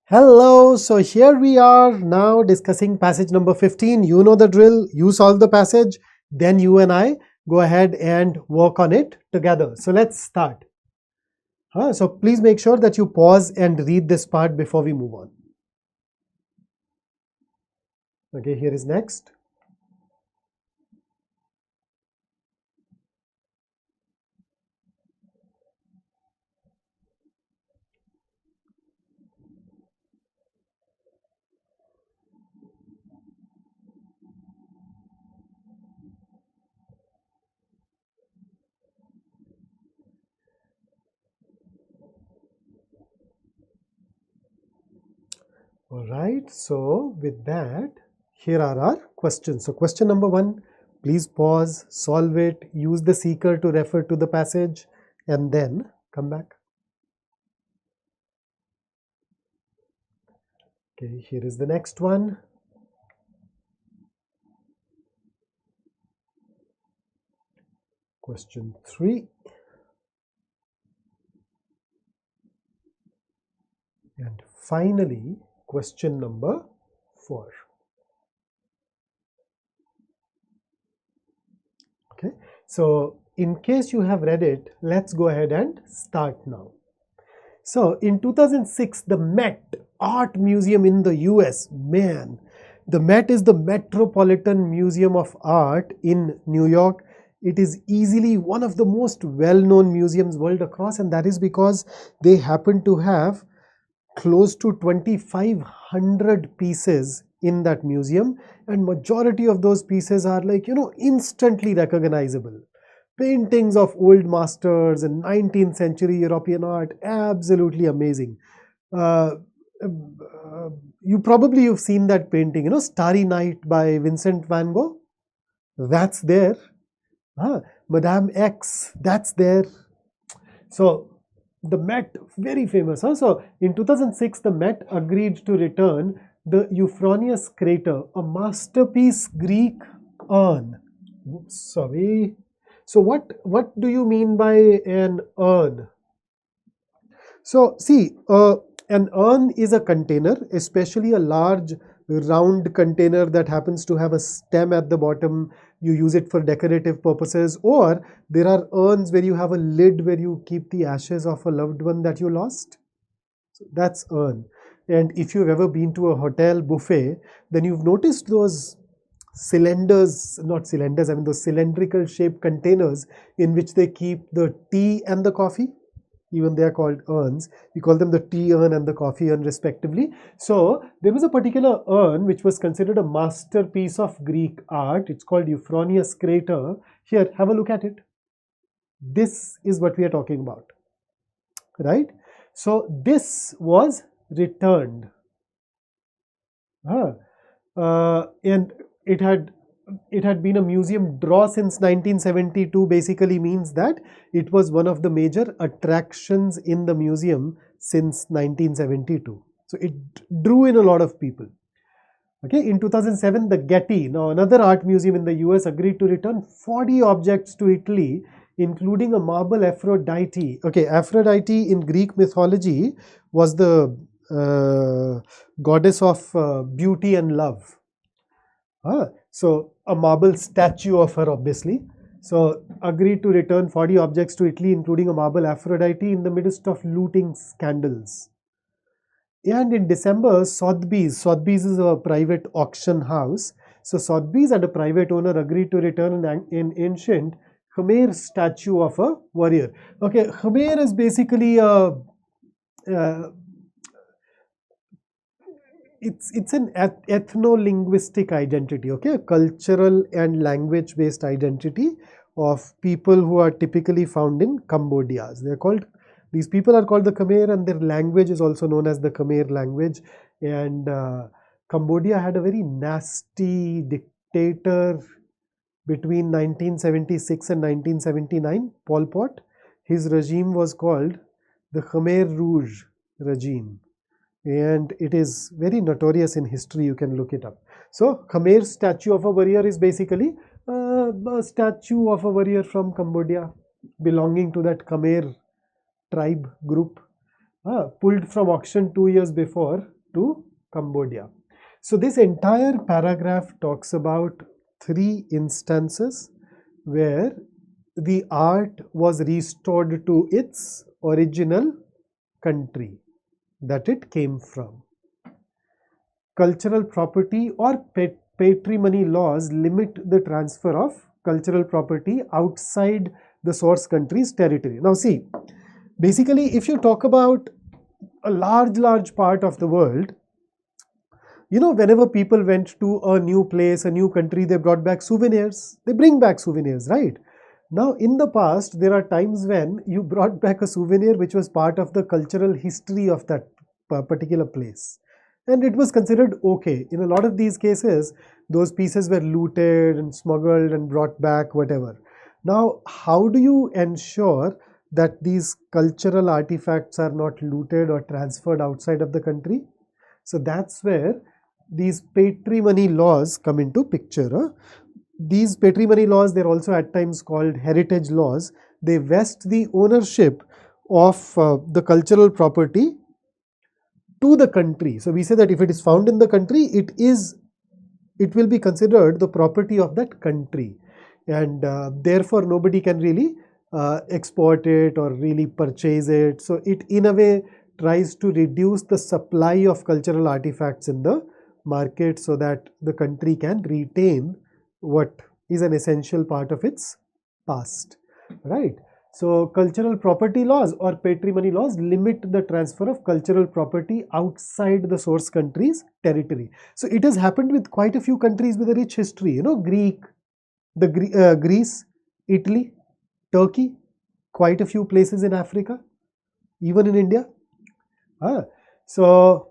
Hello, so here we are now discussing passage number 15. You know the drill, you solve the passage, then you and I go ahead and work on it together. So let's start. So please make sure that you pause and read this part before we move on. Okay, here is next. All right, so with that, here are our questions. So question number 1, please pause, solve it, use the seeker to refer to the passage, and then come back. Okay, here is the next one. Question 3. And finally, question number 4. Okay, so in case you have read it, let's go ahead and start now. So in 2006, the Met Art Museum in the US, man, the Met is the Metropolitan Museum of Art in New York. It is easily one of the most well-known museums world across, and that is because they happen to have close to 2,500 pieces in that museum, and majority of those pieces are like, instantly recognizable. Paintings of old masters and 19th century European art, absolutely amazing. You've seen that painting, Starry Night by Vincent van Gogh. That's there. Madame X, that's there. So the Met, very famous. So in 2006, the Met agreed to return the Euphroneus crater, a masterpiece Greek urn. Oops, sorry. So what do you mean by an urn? So see, an urn is a container, especially a large round container that happens to have a stem at the bottom. You use it for decorative purposes, or there are urns where you have a lid where you keep the ashes of a loved one that you lost. So that's urn. And if you've ever been to a hotel buffet, then you've noticed those cylinders, not cylinders, I mean those cylindrical shaped containers in which they keep the tea and the coffee. Even they are called urns. We call them the tea urn and the coffee urn respectively. So there was a particular urn which was considered a masterpiece of Greek art. It's called Euphroneus crater. Here, have a look at it. This is what we are talking about, right? So this was returned, and it had been a museum draw since 1972. Basically means that it was one of the major attractions in the museum since 1972. So it drew in a lot of people. Okay, in 2007, the Getty, now another art museum in the US, agreed to return 40 objects to Italy, including a marble Aphrodite. Okay, Aphrodite in Greek mythology was the goddess of beauty and love. So a marble statue of her, obviously. So agreed to return 40 objects to Italy, including a marble Aphrodite, in the midst of looting scandals. And in December, Sotheby's is a private auction house. So Sotheby's and a private owner agreed to return an ancient Khmer statue of a warrior. Okay, Khmer is basically it's an ethno-linguistic identity, okay, a cultural and language-based identity of people who are typically found in Cambodia. These people are called the Khmer, and their language is also known as the Khmer language. And Cambodia had a very nasty dictator between 1976 and 1979, Pol Pot. His regime was called the Khmer Rouge regime, and it is very notorious in history. You can look it up. So Khmer statue of a warrior is basically a statue of a warrior from Cambodia belonging to that Khmer tribe group, pulled from auction 2 years before to Cambodia. So this entire paragraph talks about 3 instances where the art was restored to its original country that it came from. Cultural property or patrimony laws limit the transfer of cultural property outside the source country's territory. Now see, basically if you talk about a large part of the world, you know, whenever people went to a new place, a new country, they brought back souvenirs. They bring back souvenirs, right? Now, in the past, there are times when you brought back a souvenir which was part of the cultural history of that particular place. And it was considered okay. In a lot of these cases, those pieces were looted and smuggled and brought back, whatever. Now, how do you ensure that these cultural artifacts are not looted or transferred outside of the country? So that's where these patrimony laws come into picture. These patrimony laws, they're also at times called heritage laws. They vest the ownership of the cultural property to the country. So we say that if it is found in the country, it will be considered the property of that country, and therefore nobody can really export it or really purchase it. So it in a way tries to reduce the supply of cultural artifacts in the market so that the country can retain what is an essential part of its past, right? So cultural property laws or patrimony laws limit the transfer of cultural property outside the source country's territory. So it has happened with quite a few countries with a rich history, you know, Greece, Italy, Turkey, quite a few places in Africa, even in India. So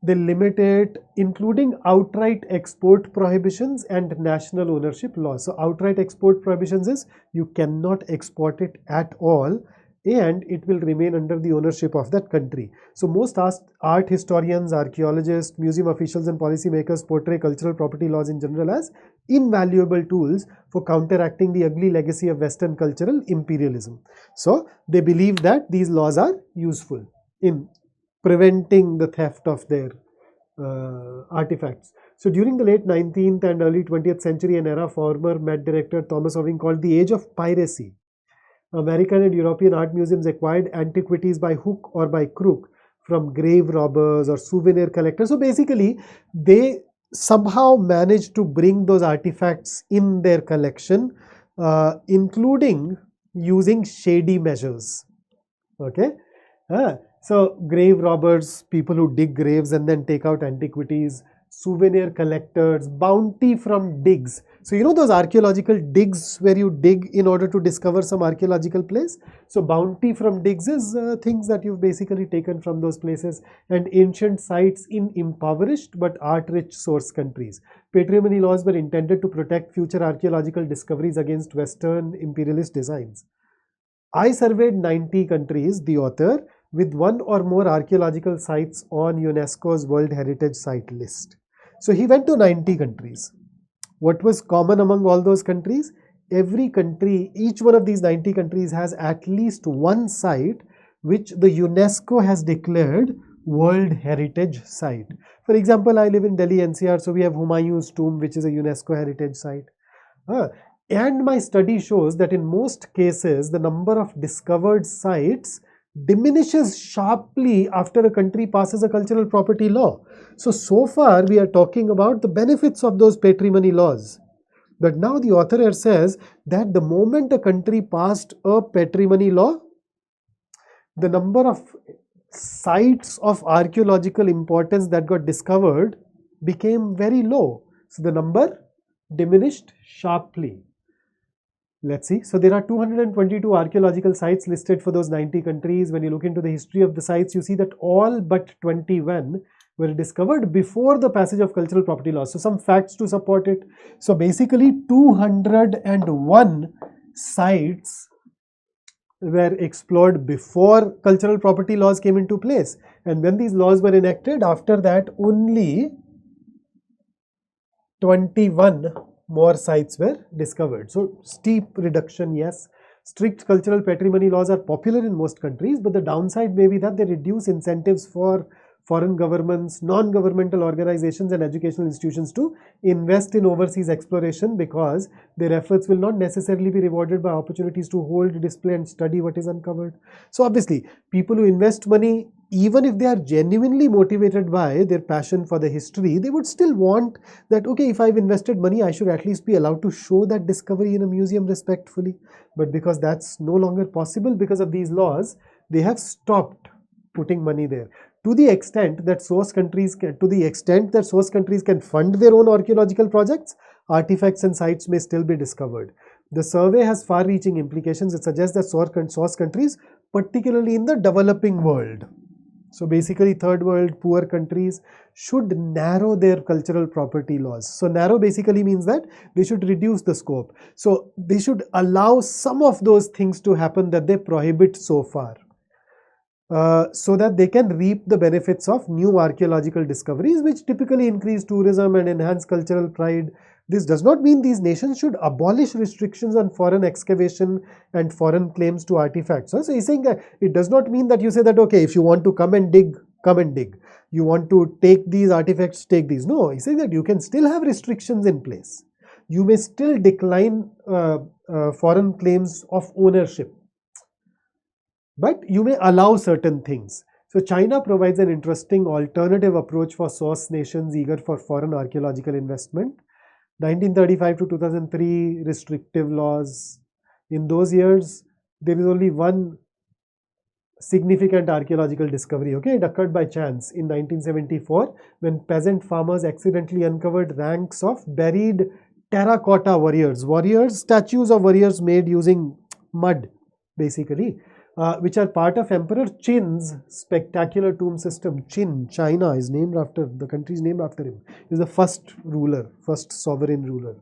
they limit it, including outright export prohibitions and national ownership laws. So outright export prohibitions is you cannot export it at all and it will remain under the ownership of that country. So most art historians, archaeologists, museum officials and policymakers portray cultural property laws in general as invaluable tools for counteracting the ugly legacy of Western cultural imperialism. So they believe that these laws are useful in preventing the theft of their artifacts. So during the late 19th and early 20th century, an era former Met Director Thomas Irving called the age of piracy. American and European art museums acquired antiquities by hook or by crook from grave robbers or souvenir collectors. So basically, they somehow managed to bring those artifacts in their collection, including using shady measures. Okay. So grave robbers, people who dig graves and then take out antiquities, souvenir collectors, bounty from digs. So you know those archaeological digs where you dig in order to discover some archaeological place? So bounty from digs is things that you've basically taken from those places, and ancient sites in impoverished but art-rich source countries. Patrimony laws were intended to protect future archaeological discoveries against Western imperialist designs. I surveyed 90 countries, the author, with one or more archaeological sites on UNESCO's World Heritage Site list. So he went to 90 countries. What was common among all those countries? Every country, each one of these 90 countries has at least one site which the UNESCO has declared World Heritage Site. For example, I live in Delhi NCR, so we have Humayun's tomb, which is a UNESCO heritage site. And my study shows that in most cases, the number of discovered sites diminishes sharply after a country passes a cultural property law. So far we are talking about the benefits of those patrimony laws. But now the author here says that the moment a country passed a patrimony law, the number of sites of archaeological importance that got discovered became very low. So the number diminished sharply. Let's see. So there are 222 archaeological sites listed for those 90 countries. When you look into the history of the sites, you see that all but 21 were discovered before the passage of cultural property laws. So some facts to support it. So basically 201 sites were explored before cultural property laws came into place. And when these laws were enacted, after that only 21 more sites were discovered. So steep reduction, yes. Strict cultural patrimony laws are popular in most countries, but the downside may be that they reduce incentives for foreign governments, non-governmental organizations and educational institutions to invest in overseas exploration, because their efforts will not necessarily be rewarded by opportunities to hold, display and study what is uncovered. So obviously, people who invest money, even if they are genuinely motivated by their passion for the history, they would still want that, okay, if I've invested money, I should at least be allowed to show that discovery in a museum respectfully. But because that's no longer possible because of these laws, they have stopped putting money there. To the extent that source countries can fund their own archaeological projects, artifacts and sites may still be discovered. The survey has far-reaching implications. It suggests that source countries, particularly in the developing world, so basically third world, poor countries, should narrow their cultural property laws. So narrow basically means that they should reduce the scope. So they should allow some of those things to happen that they prohibit so far, so that they can reap the benefits of new archaeological discoveries, which typically increase tourism and enhance cultural pride. This does not mean these nations should abolish restrictions on foreign excavation and foreign claims to artifacts. So he's saying that it does not mean that you say that, okay, if you want to come and dig, come and dig. You want to take these artifacts, take these. No, he's saying that you can still have restrictions in place. You may still decline foreign claims of ownership, but you may allow certain things. So China provides an interesting alternative approach for source nations eager for foreign archaeological investment. 1935 to 2003 restrictive laws. In those years, there is only one significant archaeological discovery. Okay, it occurred by chance in 1974 when peasant farmers accidentally uncovered ranks of buried terracotta warriors, statues of warriors made using mud, basically, which are part of Emperor Qin's spectacular tomb system. Qin, China, is named after, the country is named after him. He is the first ruler, first sovereign ruler.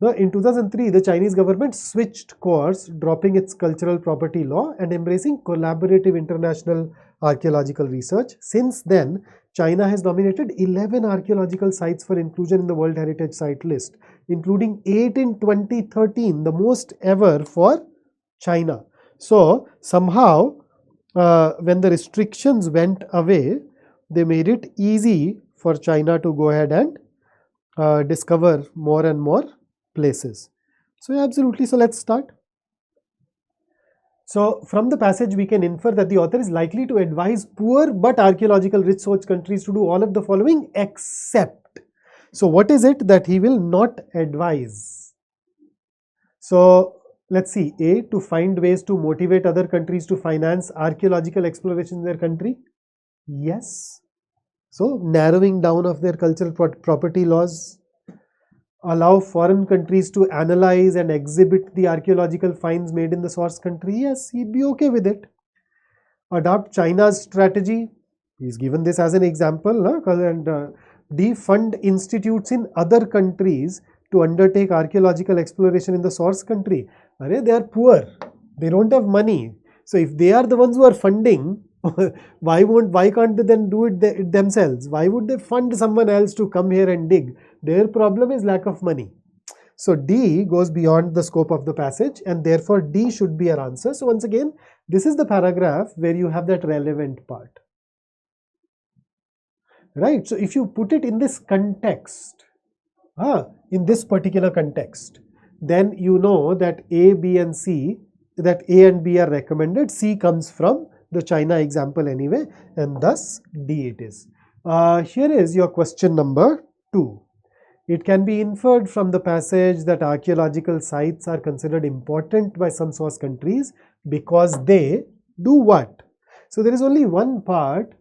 Now, in 2003, the Chinese government switched course, dropping its cultural property law and embracing collaborative international archaeological research. Since then, China has nominated 11 archaeological sites for inclusion in the World Heritage Site list, including 8 in 2013, the most ever for China. So somehow, when the restrictions went away, they made it easy for China to go ahead and discover more and more places. So absolutely, so let's start. So from the passage we can infer that the author is likely to advise poor but archaeological rich source countries to do all of the following except. So what is it that he will not advise? So let's see. A, to find ways to motivate other countries to finance archaeological exploration in their country. Yes. So narrowing down of their cultural property laws. Allow foreign countries to analyze and exhibit the archaeological finds made in the source country. Yes, he'd be okay with it. Adopt China's strategy. He's given this as an example. And defund institutes in other countries to undertake archaeological exploration in the source country. They are poor. They don't have money. So if they are the ones who are funding, why can't they then do it themselves? Why would they fund someone else to come here and dig? Their problem is lack of money. So D goes beyond the scope of the passage, and therefore D should be our answer. So once again, this is the paragraph where you have that relevant part. Right? So if you put it in this context, in this particular context, then you know that A, B and C, that A and B are recommended. C comes from the China example anyway, and thus D it is. Here is your question number 2. It can be inferred from the passage that archaeological sites are considered important by some source countries because they do what? So there is only one part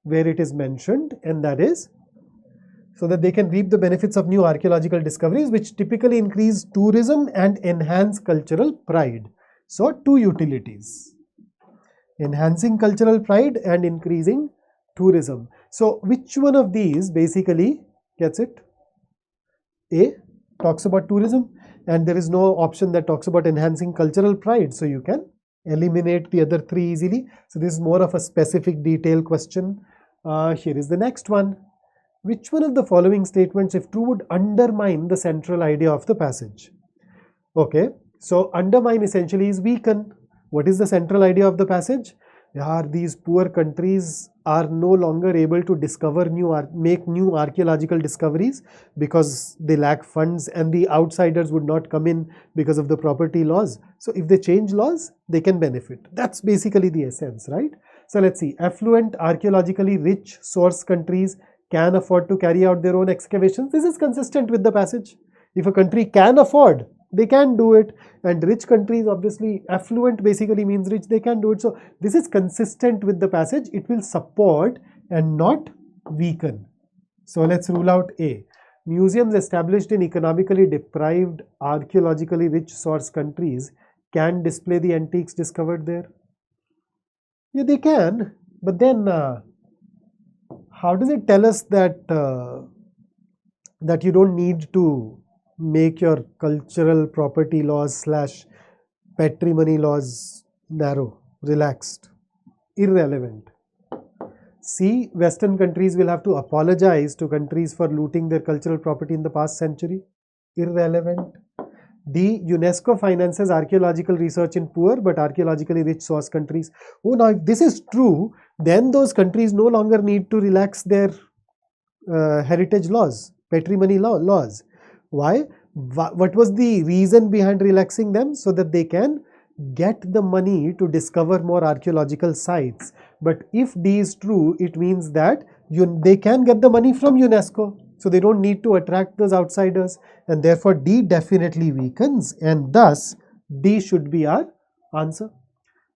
where it is mentioned, and that is so that they can reap the benefits of new archaeological discoveries, which typically increase tourism and enhance cultural pride. So 2 utilities: enhancing cultural pride and increasing tourism. So which one of these basically gets it? A talks about tourism, and there is no option that talks about enhancing cultural pride, so you can eliminate the other 3 easily. So this is more of a specific detail question. Here is the next one. Which one of the following statements, if true, would undermine the central idea of the passage? Okay, so undermine essentially is weaken. What is the central idea of the passage? These poor countries are no longer able to discover make new archaeological discoveries because they lack funds, and the outsiders would not come in because of the property laws. So if they change laws, they can benefit. That's basically the essence, right? So let's see. Affluent, archaeologically rich source countries can afford to carry out their own excavations. This is consistent with the passage. If a country can afford, they can do it, and rich countries, obviously affluent basically means rich, they can do it. So this is consistent with the passage. It will support and not weaken. So let's rule out A. Museums established in economically deprived, archaeologically rich source countries can display the antiques discovered there. Yeah, they can, but then how does it tell us that that you don't need to make your cultural property laws / patrimony laws narrow, relaxed, irrelevant? C. Western countries will have to apologize to countries for looting their cultural property in the past century. Irrelevant. D. UNESCO finances archaeological research in poor but archaeologically rich source countries. Oh, now if this is true, then those countries no longer need to relax their heritage laws, patrimony laws. Why? What was the reason behind relaxing them? So that they can get the money to discover more archaeological sites. But if D is true, it means that they can get the money from UNESCO. So they don't need to attract those outsiders, and therefore D definitely weakens, and thus D should be our answer.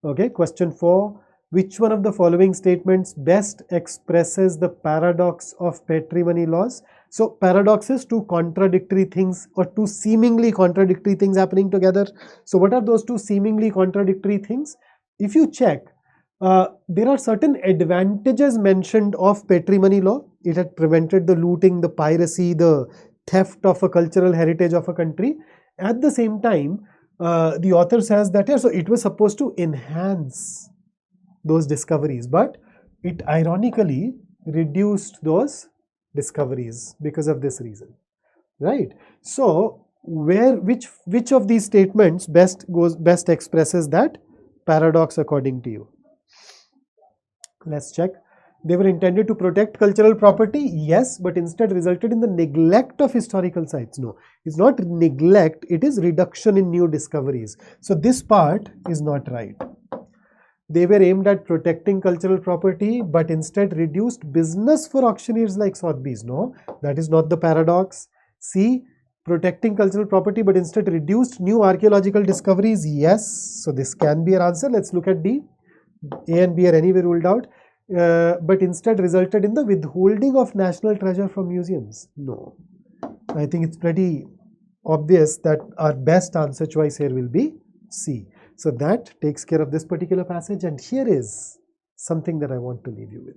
Okay, question 4. Which one of the following statements best expresses the paradox of patrimony laws? So paradox is two contradictory things or two seemingly contradictory things happening together. So what are those two seemingly contradictory things? If you check, there are certain advantages mentioned of patrimony law. It had prevented the looting, the piracy, the theft of a cultural heritage of a country. At the same time, the author says that so it was supposed to enhance those discoveries, but it ironically reduced those discoveries because of this reason, right? So which of these statements best expresses that paradox according to you? Let's check. They were intended to protect cultural property, yes, but instead resulted in the neglect of historical sites. No, it's not neglect, it is reduction in new discoveries. So this part is not right. They were aimed at protecting cultural property, but instead reduced business for auctioneers like Sotheby's. No, that is not the paradox. C. Protecting cultural property, but instead reduced new archaeological discoveries. Yes, so this can be an answer. Let's look at D. A and B are anyway ruled out, but instead resulted in the withholding of national treasure from museums. No, I think it's pretty obvious that our best answer choice here will be C. So that takes care of this particular passage, and here is something that I want to leave you with.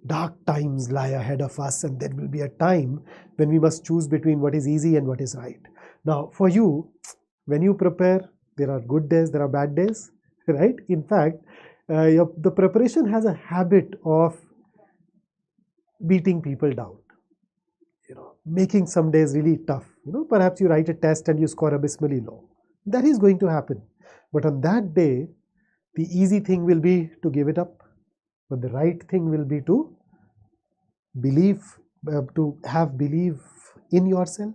Dark times lie ahead of us, and there will be a time when we must choose between what is easy and what is right. Now, for you, when you prepare, there are good days, there are bad days, right? In fact, the preparation has a habit of beating people down, making some days really tough. Perhaps you write a test and you score abysmally low. That is going to happen. But on that day, the easy thing will be to give it up, but the right thing will be to believe, to have belief in yourself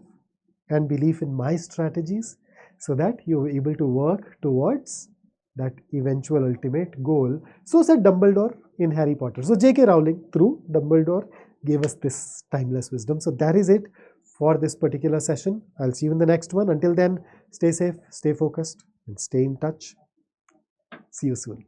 and belief in my strategies, so that you are able to work towards that eventual ultimate goal. So said Dumbledore in Harry Potter. So J.K. Rowling, through Dumbledore, gave us this timeless wisdom. So that is it for this particular session. I'll see you in the next one. Until then, stay safe, stay focused, and stay in touch. See you soon.